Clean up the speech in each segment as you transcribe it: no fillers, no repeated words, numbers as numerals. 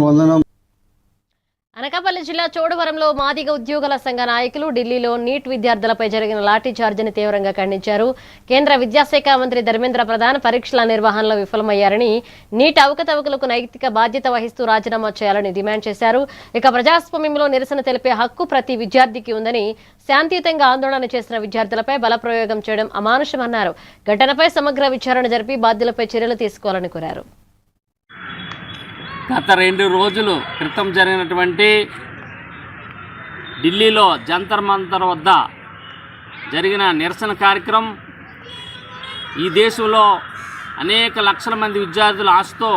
వందనం. అనకాపల్లి జిల్లా చోడవరంలో మాదిగ ఉద్యోగుల సంఘ నాయకులు ఢిల్లీలో నీట్ విద్యార్థులపై జరిగిన లాఠీ చార్జిని తీవ్రంగా ఖండించారు. కేంద్ర విద్యాశాఖ మంత్రి ధర్మేంద్ర ప్రధాన్ పరీక్షల నిర్వహణలో విఫలమయ్యారని, నీట్ అవకతవకలకు నైతిక బాధ్యత వహిస్తూ రాజీనామా చేయాలని డిమాండ్ చేశారు. ఇక ప్రజాస్వామ్యంలో నిరసన తెలిపే హక్కు ప్రతి విద్యార్థికి ఉందని, శాంతియుతంగా ఆందోళన చేసిన విద్యార్థులపై బలప్రయోగం చేయడం అమానుషమన్నారు. ఘటనపై సమగ్ర విచారణ జరిపి బాధ్యులపై చర్యలు తీసుకోవాలని కోరారు. గత 2 రోజుల క్రితం జరిగినటువంటి ఢిల్లీలో జంతర్ మంతర్ వద్ద జరిగిన నిరసన కార్యక్రమం ఈ దేశంలో అనేక లక్షల మంది విద్యార్థుల ఆశతో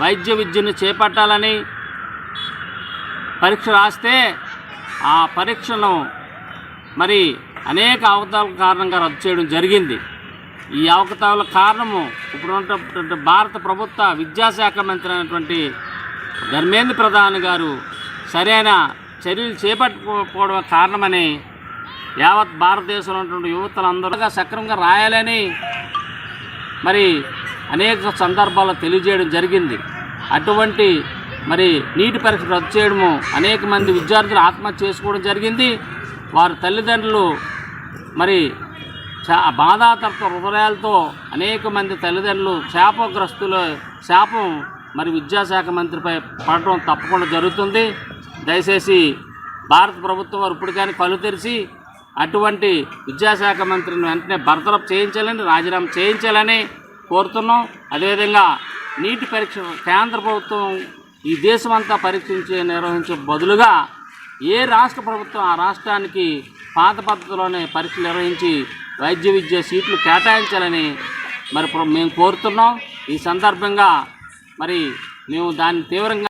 వైద్య విద్యను చేపట్టాలని పరీక్ష రాస్తే ఆ పరీక్షను మరి అనేక అవకతవకల కారణంగా రద్దు చేయడం జరిగింది. ఈ అవకతవకల కారణము ఇప్పుడు భారత ప్రభుత్వ విద్యాశాఖ మంత్రి అయినటువంటి ధర్మేంద్ర ప్రధాన్ గారు సరైన చర్యలు చేపట్టకపోవడం కారణమని యావత్ భారతదేశంలో ఉన్నటువంటి యువతలందరూ సక్రమంగా రాయాలని మరి అనేక సందర్భాల్లో తెలియజేయడం జరిగింది. అటువంటి మరి నీటి పరీక్ష రద్దు చేయడము అనేక మంది విద్యార్థులు ఆత్మహత్య చేసుకోవడం జరిగింది. వారి తల్లిదండ్రులు మరి బాధాతత్వ హృదయాలతో అనేక మంది తల్లిదండ్రులు శాపం మరి విద్యాశాఖ మంత్రిపై పడటం తప్పకుండా జరుగుతుంది. దయచేసి భారత ప్రభుత్వం వారు ఇప్పుడు కానీ కళ్ళు తెరిచి అటువంటి విద్యాశాఖ మంత్రిని వెంటనే బర్తరఫ్ చేయించాలని, రాజీనామా చేయించాలని కోరుతున్నాం. అదేవిధంగా నీటి పరీక్ష కేంద్ర ప్రభుత్వం ఈ దేశమంతా నిర్వహించే బదులుగా ఏ రాష్ట్ర ప్రభుత్వం ఆ రాష్ట్రానికి పాత పద్ధతిలోనే పరీక్షలు నిర్వహించి వైద్య విద్య సీట్లు కేటాయించాలని మరి మేము కోరుతున్నాం. ఈ సందర్భంగా మరి మేము దాన్ని తీవ్రంగా